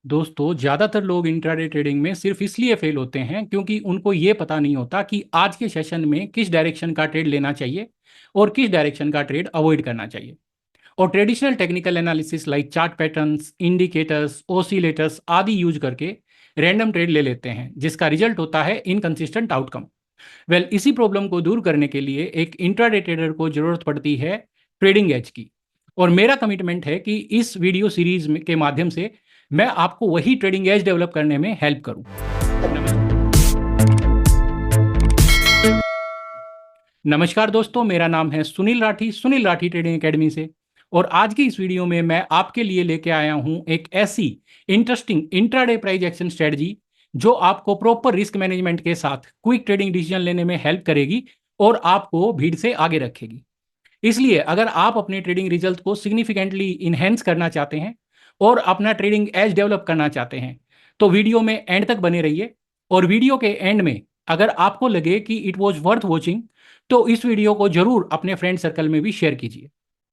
दोस्तों, ज़्यादातर लोग इंट्राडे ट्रेडिंग में सिर्फ इसलिए फेल होते हैं क्योंकि उनको ये पता नहीं होता कि आज के सेशन में किस डायरेक्शन का ट्रेड लेना चाहिए और किस डायरेक्शन का ट्रेड अवॉइड करना चाहिए। और traditional technical analysis like chart patterns, indicators, oscillators आदि यूज करके रैंडम ट्रेड ले लेते हैं, जिसका रिजल्ट होता है इनकंसिस्टेंट आउटकम। इसी प्रॉब्लम को दूर करने के लिए एक इंट्राडे ट्रेडर को जरूरत पड़ती है ट्रेडिंग एज की। और मेरा कमिटमेंट है कि इस वीडियो सीरीज के माध्यम से मैं आपको वही ट्रेडिंग एज डेवलप करने में हेल्प करूं। नमस्कार दोस्तों, मेरा नाम है सुनील राठी ट्रेडिंग एकेडमी से। और आज की इस वीडियो में मैं आपके लिए लेके आया हूं एक ऐसी interesting intraday price action strategy जो आपको प्रॉपर रिस्क मैनेजमेंट के साथ क्विक ट्रेडिंग डिसीजन लेने में हेल्प करेगी और आपको भीड़ से आगे रखेगी। इसलिए अगर आप अपने ट्रेडिंग रिजल्ट को सिग्निफिकेंटली इन्हेंस करना चाहते हैं और अपना ट्रेडिंग एज डेवलप करना चाहते हैं तो वीडियो में एंड तक बने रहिए। और वीडियो के एंड में अगर आपको लगे कि इट वॉज वर्थ वॉचिंग तो इस वीडियो को जरूर अपने फ्रेंड सर्कल में भी शेयर कीजिए।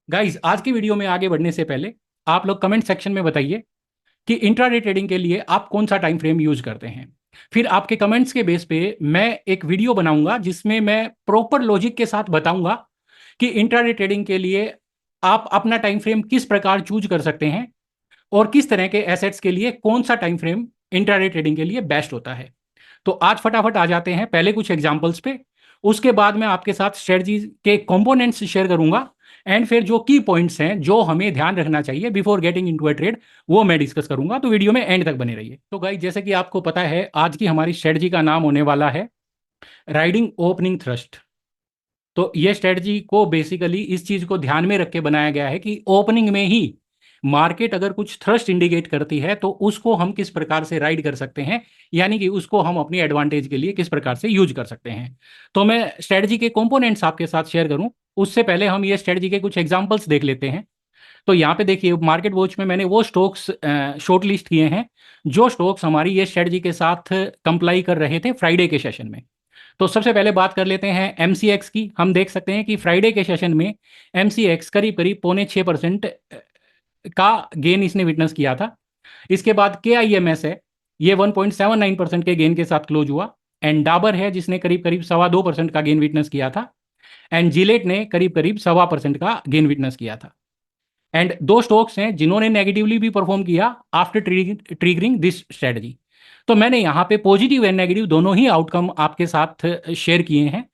गाइज, आज की वीडियो में आगे बढ़ने से पहले आप लोग कमेंट सेक्शन में बताइए कि इंट्राडे ट्रेडिंग के लिए आप कौन सा टाइम फ्रेम यूज करते हैं। फिर आपके कमेंट्स के बेस पे मैं एक वीडियो बनाऊंगा जिसमें मैं प्रॉपर लॉजिक के साथ बताऊंगा कि इंट्राडे ट्रेडिंग के लिए आप अपना टाइम फ्रेम किस प्रकार चूज कर सकते हैं और किस तरह के एसेट्स के लिए कौन सा टाइम फ्रेम इंट्राडे ट्रेडिंग के लिए बेस्ट होता है। तो आज फटाफट आ जाते हैं पहले कुछ एग्जांपल्स पे। उसके बाद मैं आपके साथ स्ट्रेटजी के कंपोनेंट्स शेयर करूंगा एंड फिर जो की पॉइंट्स हैं जो हमें ध्यान रखना चाहिए before getting into a trade वो मैं डिस्कस करूंगा। तो वीडियो में एंड तक बने रहिए। तो गाइस, जैसे कि आपको पता है आज की हमारी स्ट्रेटजी का नाम होने वाला है राइडिंग ओपनिंग थ्रस्ट। तो ये स्ट्रेटजी को बेसिकली इस चीज को ध्यान में रख के बनाया गया है कि ओपनिंग में ही मार्केट अगर कुछ थ्रस्ट इंडिकेट करती है तो उसको हम किस प्रकार से राइड कर सकते हैं, यानी कि उसको हम अपनी एडवांटेज के लिए किस प्रकार से यूज कर सकते हैं। तो मैं स्ट्रेटजी के कंपोनेंट्स आपके साथ शेयर करूं उससे पहले हम ये स्ट्रेटजी के कुछ एग्जांपल्स देख लेते हैं। तो यहाँ पे देखिए, मार्केट वॉच में मैंने वो स्टॉक्स शॉर्ट लिस्ट किए हैं जो स्टॉक्स हमारी ये स्ट्रेटजी के साथ कंप्लाई कर रहे थे फ्राइडे के सेशन में। तो सबसे पहले बात कर लेते हैं एमसीएक्स की। हम देख सकते हैं कि फ्राइडे के सेशन में एमसीएक्स करीब करीब 0.6% का गेन इसने विटनेस किया था। इसके बाद के आई एम एस है, ये 1.79% के गेन के साथ क्लोज हुआ। एंड डाबर है जिसने करीब करीब 2.25% का गेन विटनेस किया था। एंड जिलेट ने करीब करीब 1.25% का गेन विटनेस किया था। एंड दो स्टॉक्स हैं जिन्होंने नेगेटिवली भी परफॉर्म किया आफ्टर ट्रिगरिंग दिस स्ट्रेटजी। तो मैंने यहाँ पे पॉजिटिव एंड नेगेटिव दोनों ही आउटकम आपके साथ शेयर किए हैं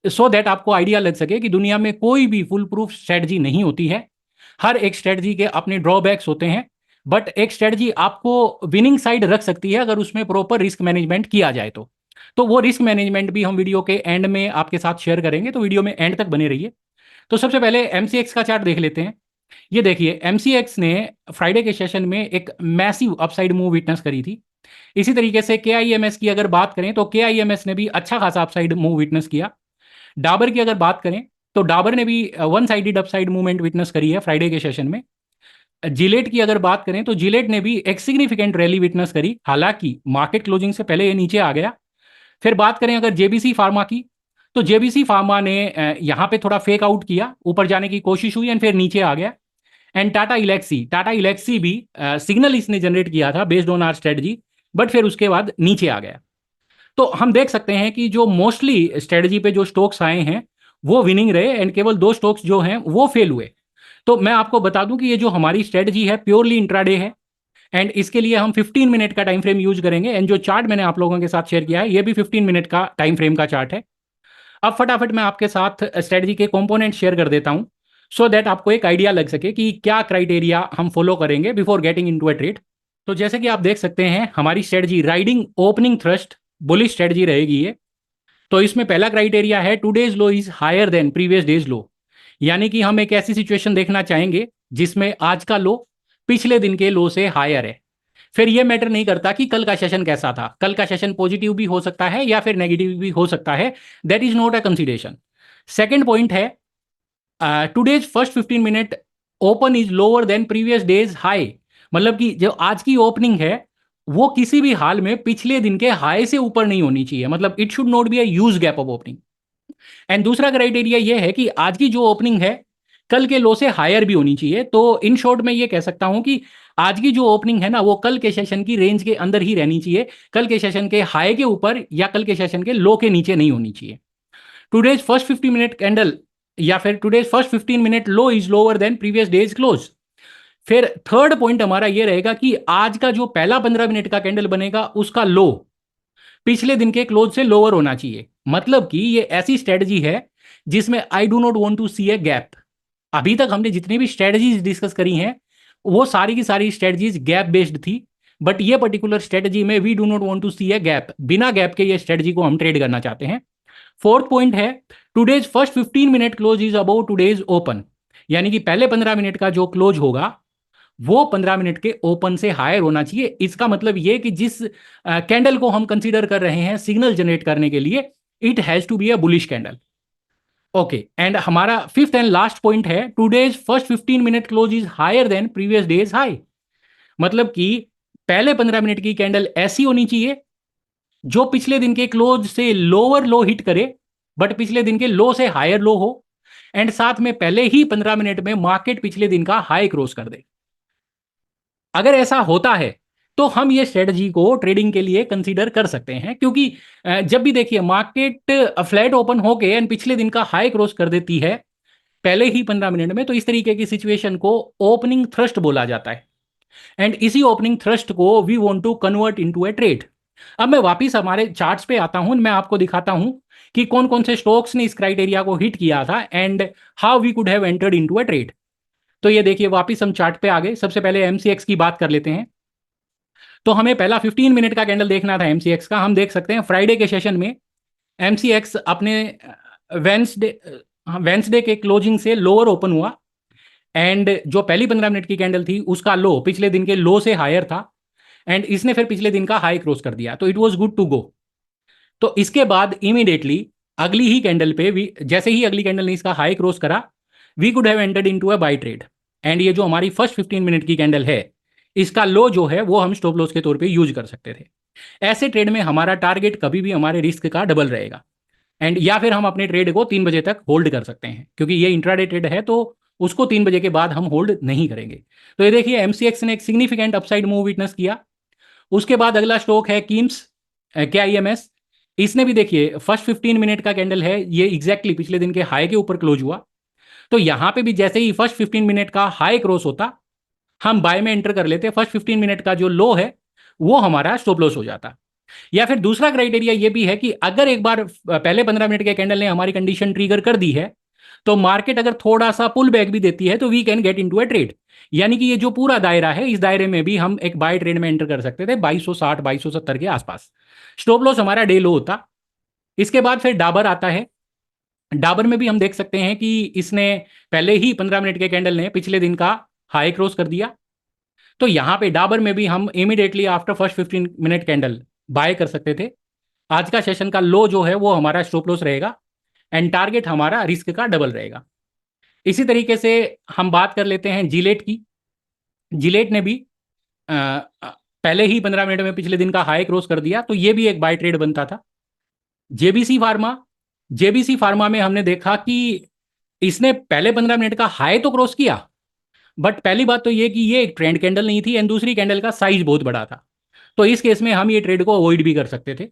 सो दैट आपको आइडिया लग सके कि दुनिया में कोई भी फुल प्रूफ स्ट्रेटजी नहीं होती है। हर एक स्ट्रेटजी के अपने ड्रॉबैक्स होते हैं, बट एक स्ट्रेटजी आपको विनिंग साइड रख सकती है अगर उसमें प्रॉपर रिस्क मैनेजमेंट किया जाए तो वो रिस्क मैनेजमेंट भी हम वीडियो के एंड में आपके साथ शेयर करेंगे। तो वीडियो में एंड तक बने रहिए। तो सबसे पहले एमसीएक्स का चार्ट देख लेते हैं। ये देखिए, एमसीएक्स ने फ्राइडे के सेशन में एक मैसिव अपसाइड मूव विटनेस करी थी। इसी तरीके से केआईएमएस की अगर बात करें तो केआईएमएस ने भी अच्छा खासा अपसाइड मूव विटनेस किया। डाबर की अगर बात करें तो डाबर ने भी one sided upside movement witness करी है फ्राइडे के सेशन में। जिलेट की अगर बात करें तो जिलेट ने भी एक सिग्निफिकेंट रैली विटनेस करी, हालांकि मार्केट क्लोजिंग से पहले ये नीचे आ गया। फिर बात करें अगर जेबीसी फार्मा की तो जेबीसी फार्मा ने यहाँ पे थोड़ा फेक आउट किया, ऊपर जाने की कोशिश हुई एंड फिर नीचे आ गया। एंड टाटा इलेक्सी भी सिग्नल इसने जनरेट किया था based on our strategy, but फिर उसके बाद नीचे आ गया। तो हम देख सकते हैं कि जो मोस्टली स्ट्रेटजी पे जो स्टॉक्स आए हैं वो विनिंग रहे एंड केवल दो स्टॉक्स जो हैं वो फेल हुए। तो मैं आपको बता दूं कि ये जो हमारी स्ट्रेटजी है प्योरली इंट्राडे है एंड इसके लिए हम 15 मिनट का टाइम फ्रेम यूज करेंगे। एंड जो चार्ट मैंने आप लोगों के साथ शेयर किया है ये भी 15 मिनट का टाइम फ्रेम का चार्ट है। अब फटाफट मैं आपके साथ स्ट्रेटजी के कंपोनेंट शेयर कर देता हूं सो दैट आपको एक आइडिया लग सके कि क्या क्राइटेरिया हम फॉलो करेंगे before getting into a trade. तो जैसे कि आप देख सकते हैं हमारी strategy riding opening thrust bullish strategy रहेगी ये। तो इसमें पहला क्राइटेरिया है today's low is higher than previous day's low, यानी कि हम एक ऐसी सिचुएशन देखना चाहेंगे जिसमें आज का लो पिछले दिन के लो से हायर है। फिर ये मैटर नहीं करता कि कल का सेशन कैसा था, कल का सेशन पॉजिटिव भी हो सकता है या फिर नेगेटिव भी हो सकता है, that is not a consideration. Second point है today's first 15 minute open is lower than previous day's high, मतलब कि जो आज की ओपनिंग है वो किसी भी हाल में पिछले दिन के हाई से ऊपर नहीं होनी चाहिए, मतलब it should not be a huge gap of opening. And दूसरा क्राइटेरिया ये है कि आज की जो ओपनिंग है कल के लो से हायर भी होनी चाहिए। तो इन शॉर्ट में ये कह सकता हूं कि आज की जो ओपनिंग है ना वो कल के सेशन की रेंज के अंदर ही रहनी चाहिए, कल के सेशन के हाई के ऊपर या कल के सेशन के लो के नीचे नहीं होनी चाहिए। टुडेज फर्स्ट 50 मिनट कैंडल या फिर today's first 15 minute low is lower than previous days close. फिर थर्ड पॉइंट हमारा ये रहेगा कि आज का जो पहला 15 मिनट का कैंडल बनेगा उसका लो पिछले दिन के क्लोज से लोअर होना चाहिए। मतलब कि ये ऐसी स्ट्रेटजी है जिसमें I do not want to see a gap. अभी तक हमने जितनी भी स्ट्रेटजीज डिस्कस करी हैं वो सारी की सारी स्ट्रेटजीज गैप बेस्ड थी, बट ये पर्टिकुलर स्ट्रेटजी में we do not want to see a gap, बिना गैप के ये स्ट्रेटजी को हम ट्रेड करना चाहते हैं। फोर्थ पॉइंट है today's first 15 minute close is about today's open, यानी कि पहले 15 मिनट का जो क्लोज होगा वो 15 मिनट के ओपन से हायर होना चाहिए। इसका मतलब ये कि जिस कैंडल को हम कंसीडर कर रहे हैं सिग्नल जनरेट करने के लिए, it has to be a bullish candle. Okay, and हमारा फिफ्थ एंड लास्ट पॉइंट है today's first 15 minute close is higher than previous day's high. मतलब कि पहले 15 मिनट की कैंडल ऐसी होनी चाहिए जो पिछले दिन के क्लोज से लोअर लो हिट करे, बट पिछले दिन के लो से हायर लो हो, एंड साथ में पहले ही 15 मिनट में मार्केट पिछले दिन का हाई क्रॉस कर दे। अगर ऐसा होता है तो हम ये स्ट्रेटजी को ट्रेडिंग के लिए कंसीडर कर सकते हैं, क्योंकि जब भी देखिए मार्केट फ्लैट ओपन होके एंड पिछले दिन का हाई क्रॉस कर देती है पहले ही 15 मिनट में, तो इस तरीके की सिचुएशन को ओपनिंग थ्रस्ट बोला जाता है। एंड इसी ओपनिंग थ्रस्ट को we want to convert into a trade. अब मैं वापिस हमारे चार्ट्स पे आता हूं, मैं आपको दिखाता हूं कि कौन कौन से स्टॉक्स ने इस क्राइटेरिया को हिट किया था and how we could have entered into a trade. तो ये देखिए वापिस हम चार्ट पे आ गए। सबसे पहले एमसीएक्स की बात कर लेते हैं। तो हमें पहला 15 मिनट का कैंडल देखना था एमसीएक्स का। हम देख सकते हैं फ्राइडे के सेशन में एमसीएक्स अपने वेंसडे वेंसडे के क्लोजिंग से लोअर ओपन हुआ, एंड जो पहली 15 मिनट की कैंडल थी उसका लो पिछले दिन के लो से हायर था, एंड इसने फिर पिछले दिन का हाई क्रॉस कर दिया, तो it was good to go. तो इसके बाद इमीडिएटली अगली ही कैंडल पे भी जैसे ही अगली कैंडल ने इसका हाई क्रॉस करा, we could have entered into a buy trade. And ये जो हमारी फर्स्ट 15 मिनट की कैंडल है इसका लो जो है वो हम स्टॉप लॉस के तौर पे यूज कर सकते थे। ऐसे ट्रेड में हमारा टारगेट कभी भी हमारे रिस्क का डबल रहेगा, एंड या फिर हम अपने ट्रेड को 3 बजे तक होल्ड कर सकते हैं, क्योंकि ये इंट्राडे ट्रेड है तो उसको 3 बजे के बाद हम होल्ड नहीं करेंगे। तो ये देखिए एमसीएक्स ने एक सिग्निफिकेंट अपसाइड मूव विटनेस किया। उसके बाद अगला स्टॉक है कीम्स, KIMS। इसने भी देखिए फर्स्ट 15 मिनट का कैंडल है, ये एग्जैक्टली पिछले दिन के हाई के ऊपर क्लोज हुआ। तो यहां पे भी जैसे ही फर्स्ट 15 मिनट का हाई क्रॉस होता हम बाय में एंटर कर लेते, फर्स्ट 15 मिनट का जो लो है वो हमारा स्टॉप लॉस हो जाता। या फिर दूसरा क्राइटेरिया ये भी है कि अगर एक बार पहले 15 मिनट के कैंडल ने हमारी कंडीशन ट्रिगर कर दी है तो मार्केट अगर थोड़ा सा पुल बैक भी देती है तो we can get into a trade. यानी कि ये जो पूरा दायरा है इस दायरे में भी हम एक बाय ट्रेड में एंटर कर सकते थे 2260 2270 के आसपास। स्टॉप लॉस हमारा डे लो होता। इसके बाद फिर डाबर आता है। डाबर में भी हम देख सकते हैं कि इसने पहले ही 15 मिनट के कैंडल ने पिछले दिन का हाई क्रॉस कर दिया, तो यहां पे डाबर में भी हम immediately after first 15 minute candle buy कर सकते थे। आज का सेशन का लो जो है वो हमारा स्टॉप लॉस रहेगा, एंड टारगेट हमारा रिस्क का डबल रहेगा। इसी तरीके से हम बात कर लेते हैं जिलेट की। जिलेट ने भी पहले ही 15 मिनट में पिछले दिन का हाई क्रॉस कर दिया, तो ये भी एक बाय ट्रेड बनता था। जेबीसी फार्मा, जेबीसी फार्मा में हमने देखा कि इसने पहले 15 मिनट का हाई तो क्रॉस किया, बट पहली बात तो ये कि ये एक ट्रेंड कैंडल नहीं थी, एंड दूसरी कैंडल का साइज बहुत बड़ा था। तो इस केस में हम ये ट्रेड को अवॉइड भी कर सकते थे।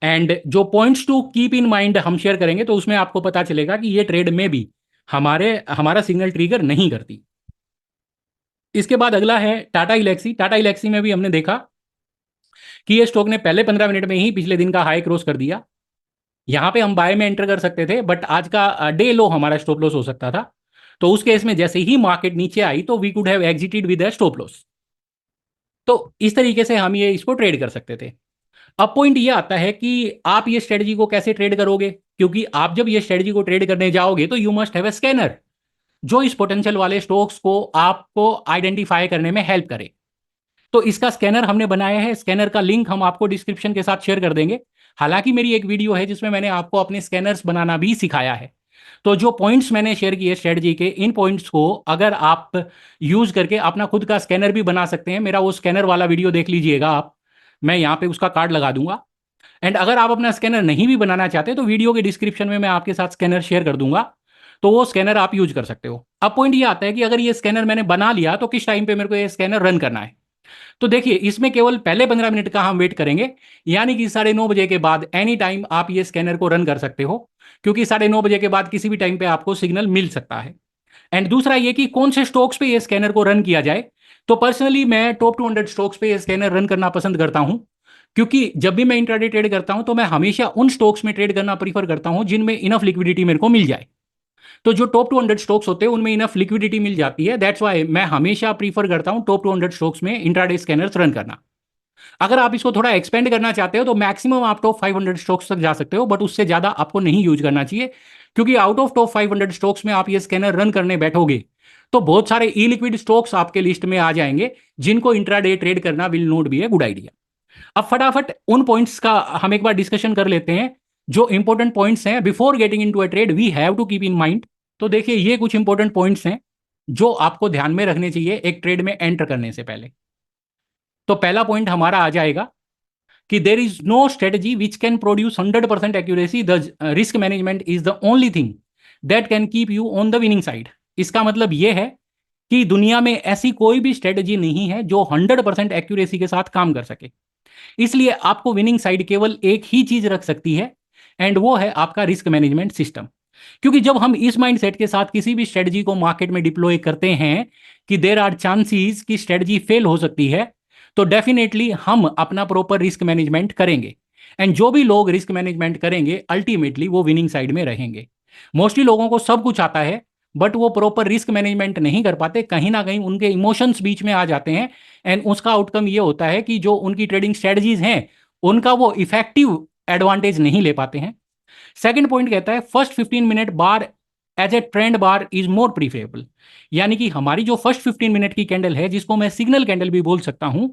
एंड जो points to keep in mind हम शेयर करेंगे तो उसमें आपको पता चलेगा कि ये ट्रेड में भी हमारा सिग्नल ट्रिगर नहीं करती। इसके बाद अगला है टाटा इलेक्सी। टाटा इलेक्सी में भी हमने देखा कि ये स्टॉक ने पहले 15 मिनट में ही पिछले दिन का हाई क्रॉस कर दिया। यहां पे हम बाय में एंटर कर सकते थे, बट आज का डे लो हमारा स्टॉप लॉस हो सकता था। तो उस केस में जैसे ही मार्केट नीचे आई तो we could have exited with a stop loss. तो इस तरीके से हम ये इसको ट्रेड कर सकते थे। अब पॉइंट ये आता है कि आप ये स्ट्रेटजी को कैसे ट्रेड करोगे, क्योंकि आप जब ये स्ट्रेटजी को ट्रेड करने जाओगे तो you must have a scanner जो इस पोटेंशियल वाले स्टॉक्स को आपको आइडेंटिफाई करने में हेल्प करे। तो इसका स्कैनर हमने बनाया है। स्कैनर का लिंक हम आपको डिस्क्रिप्शन के साथ शेयर कर देंगे। हालांकि मेरी एक वीडियो है जिसमें मैंने आपको अपने स्कैनर्स बनाना भी सिखाया है। तो जो पॉइंट्स मैंने शेयर किए स्ट्रेटजी के, इन पॉइंट्स को अगर आप यूज करके अपना खुद का स्कैनर भी बना सकते हैं, मेरा वो स्कैनर वाला वीडियो देख लीजिएगा आप, मैं यहाँ पे उसका कार्ड लगा दूंगा। एंड अगर आप अपना स्कैनर नहीं भी बनाना चाहते तो वीडियो के डिस्क्रिप्शन में मैं आपके साथ स्कैनर शेयर कर दूंगा। तो वो स्कैनर आप यूज कर सकते हो। अब पॉइंट ये आता है कि अगर ये स्कैनर मैंने बना लिया तो किस टाइम पे मेरे को ये स्कैनर रन करना है। तो देखिए, इसमें केवल पहले 15 मिनट का हम वेट करेंगे, यानी कि 9:30 बजे के बाद एनी टाइम आप ये स्कैनर को रन कर सकते हो, क्योंकि 9:30 बजे के बाद किसी भी टाइम पे आपको सिग्नल मिल सकता है। एंड दूसरा ये कि कौन से स्टॉक्स पे ये स्कैनर को रन किया जाए। तो पर्सनली मैं टॉप 200 स्टॉक्स पे ये स्कैनर रन करना पसंद करता हूं, क्योंकि जब भी मैं इंट्राडे ट्रेड करता हूं तो मैं हमेशा उन स्टॉक्स में ट्रेड करना प्रीफर करता हूं जिनमें इनफ लिक्विडिटी मेरे को मिल जाए। तो जो टॉप 200 स्टॉक्स होते हैं उनमें इनफ लिक्विडिटी मिल जाती है, दैट्स वाई मैं हमेशा प्रीफर करता हूं टॉप 200 स्टॉक्स में इंट्राडे स्कैनर्स रन करना। अगर आप इसको थोड़ा एक्सपेंड करना चाहते हो तो मैक्सिमम आप टॉप 500 स्टॉक्स तक जा सकते हो, बट उससे ज्यादा आपको नहीं यूज करना चाहिए, क्योंकि आउट ऑफ टॉप 500 स्टॉक्स में आप ये स्कैनर रन करने बैठोगे तो बहुत सारे ई लिक्विड स्टॉक्स आपके लिस्ट में आ जाएंगे, जिनको इंट्राडे ट्रेड करना will not be a good idea. अब फटाफट उन पॉइंट्स का हम एक बार डिस्कशन कर लेते हैं, जो इंपॉर्टेंट पॉइंट्स हैं before getting into a trade we have to keep in mind. तो देखिए, ये कुछ इंपॉर्टेंट पॉइंट्स हैं जो आपको ध्यान में रखने चाहिए एक ट्रेड में एंटर करने से पहले। तो पहला पॉइंट हमारा आ जाएगा कि there is no strategy which can produce 100% accuracy, the risk management is the only thing that can keep you on the winning side. इसका मतलब यह है कि दुनिया में ऐसी कोई भी स्ट्रेटजी नहीं है जो 100% एक्यूरेसी के साथ काम कर सके, इसलिए आपको विनिंग साइड केवल एक ही चीज रख सकती है, एंड वो है आपका रिस्क मैनेजमेंट सिस्टम। क्योंकि जब हम इस माइंडसेट के साथ किसी भी स्ट्रेटजी को मार्केट में डिप्लॉय करते हैं कि देर आर चांसेस कि स्ट्रेटजी फेल हो सकती है, तो डेफिनेटली हम अपना प्रॉपर रिस्क मैनेजमेंट करेंगे, एंड जो भी लोग रिस्क मैनेजमेंट करेंगे अल्टीमेटली वो विनिंग साइड में रहेंगे। मोस्टली लोगों को सब कुछ आता है, बट वो प्रॉपर रिस्क मैनेजमेंट नहीं कर पाते, कहीं ना कहीं उनके इमोशंस बीच में आ जाते हैं, एंड उसका आउटकम ये होता है कि जो उनकी ट्रेडिंग स्ट्रेटजीज हैं उनका वो इफेक्टिव एडवांटेज नहीं ले पाते हैं। सेकंड पॉइंट कहता है first 15 minute bar as a trend bar is more preferable, यानी कि हमारी जो फर्स्ट 15 मिनट की कैंडल है, जिसको मैं सिग्नल कैंडल भी बोल सकता हूं,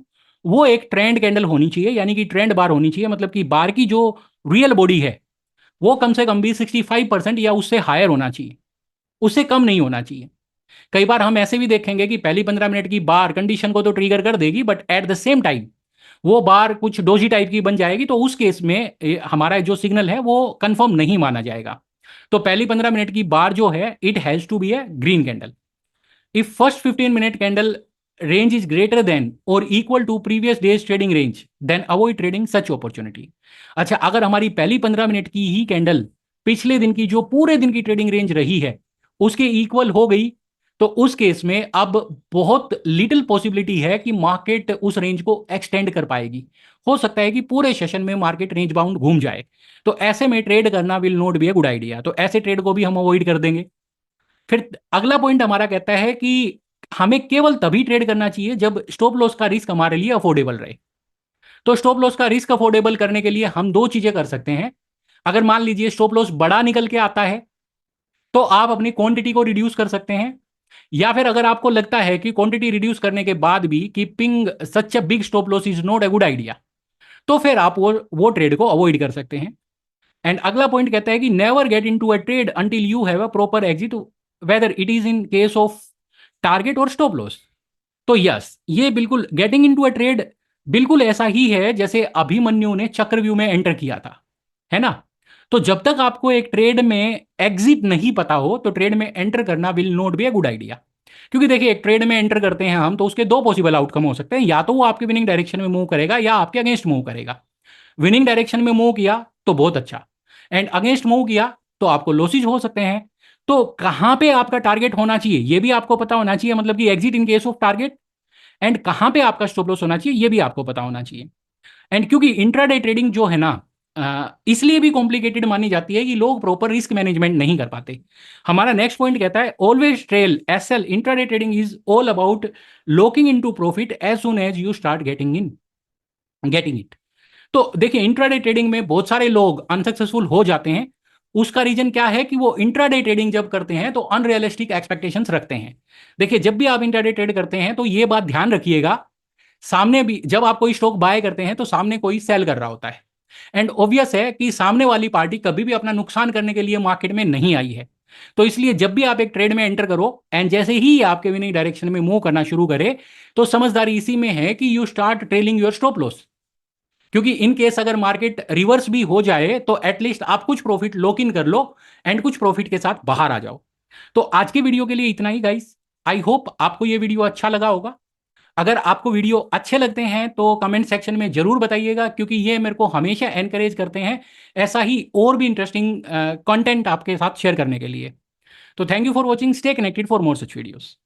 वो एक ट्रेंड कैंडल होनी चाहिए, यानी कि ट्रेंड बार होनी चाहिए, मतलब कि बार की जो रियल बॉडी है वो कम से कम भी 65% या उससे हायर होना चाहिए, उससे कम नहीं होना चाहिए। कई बार हम ऐसे भी देखेंगे कि पहली 15 मिनट की बार कंडीशन को तो ट्रिगर कर देगी, but at the same time वो बार कुछ डोजी टाइप की बन जाएगी, तो उस केस में हमारा जो सिग्नल है वो कंफर्म नहीं माना जाएगा। तो पहली 15 मिनट की बार जो है it has to be a green candle. If first 15 minute candle range is greater than or equal to previous day's trading range, then avoid trading such opportunity. अच्छा, अगर हमारी पहली 15 मिनट की ही कैंडल पिछले दिन की जो पूरे दिन की ट्रेडिंग रेंज रही है उसके इक्वल हो गई, तो उस केस में अब बहुत लिटिल पॉसिबिलिटी है कि मार्केट उस रेंज को एक्सटेंड कर पाएगी। हो सकता है कि पूरे सेशन में मार्केट रेंज बाउंड घूम जाए, तो ऐसे में ट्रेड करना will not be a good idea, तो ऐसे ट्रेड को भी हम अवॉइड कर देंगे। फिर अगला पॉइंट हमारा कहता है कि हमें केवल तभी ट्रेड करना चाहिए जब स्टॉप लॉस का रिस्क हमारे लिए अफोर्डेबल रहे। तो स्टॉप लॉस का रिस्क अफोर्डेबल करने के लिए हम दो चीजें कर सकते हैं। अगर मान लीजिए स्टॉप लॉस बड़ा निकल के आता है तो आप अपनी क्वांटिटी को रिड्यूस कर सकते हैं, या फिर अगर आपको लगता है कि क्वांटिटी रिड्यूस करने के बाद भी keeping such a big stop loss is not a good idea, तो फिर आप वो ट्रेड को अवॉइड कर सकते हैं। एंड अगला पॉइंट कहता है कि never get into a trade until you have a proper exit, whether it is in case of target और स्टॉप लॉस। तो यस, ये बिल्कुल गेटिंग इनटू अ ट्रेड बिल्कुल ऐसा ही है जैसे अभिमन्यु ने चक्रव्यूह में एंटर किया था, है ना। तो जब तक आपको एक ट्रेड में एग्जिट नहीं पता हो तो ट्रेड में एंटर करना will not be a good idea. क्योंकि देखिए, एक ट्रेड में एंटर करते हैं हम तो उसके दो पॉसिबल आउटकम हो सकते हैं, या तो वो आपके विनिंग डायरेक्शन में मूव करेगा या आपके अगेंस्ट मूव करेगा। विनिंग डायरेक्शन में मूव किया तो बहुत अच्छा, एंड अगेंस्ट मूव किया तो आपको लॉसेज हो सकते हैं। तो कहां पे आपका टारगेट होना चाहिए ये भी आपको पता होना चाहिए, मतलब कि exit in case of target, and कहां पे आपका स्टॉप लॉस होना चाहिए ये भी आपको पता होना चाहिए। एंड क्योंकि इंट्राडे ट्रेडिंग जो है ना, इसलिए भी कॉम्प्लिकेटेड मानी जाती है कि लोग प्रॉपर रिस्क मैनेजमेंट नहीं कर पाते। हमारा नेक्स्ट पॉइंट कहता है always trail SL, intraday trading is all about locking into profit as soon as you start getting it. तो देखिए, इंट्राडे ट्रेडिंग में बहुत सारे लोग अनसक्सेसफुल हो जाते हैं। उसका रीजन क्या है कि वो इंट्राडे ट्रेडिंग जब करते हैं तो अनरियलिस्टिक एक्सपेक्टेशंस रखते हैं। देखिए, जब भी आप इंट्राडे ट्रेड करते हैं तो ये बात ध्यान रखिएगा, सामने भी जब आप कोई स्टॉक बाय करते हैं तो सामने कोई सेल कर रहा होता है, एंड ऑब्वियस है कि सामने वाली पार्टी कभी भी अपना नुकसान करने के लिए मार्केट में नहीं आई है। तो इसलिए जब भी आप एक ट्रेड में एंटर करो एंड जैसे ही आपके विनिंग डायरेक्शन में मूव करना शुरू करे, तो समझदारी इसी में है कि you start trailing your stop loss. क्योंकि इन केस अगर मार्केट रिवर्स भी हो जाए तो एटलीस्ट आप कुछ प्रॉफिट लॉक इन कर लो एंड कुछ प्रॉफिट के साथ बाहर आ जाओ। तो आज के वीडियो के लिए इतना ही गाइस। आई होप आपको ये वीडियो अच्छा लगा होगा। अगर आपको वीडियो अच्छे लगते हैं तो कमेंट सेक्शन में जरूर बताइएगा, क्योंकि ये मेरे को हमेशा एनकरेज करते हैं ऐसा ही और भी इंटरेस्टिंग कंटेंट आपके साथ शेयर करने के लिए। तो thank you for watching, stay connected for more such videos.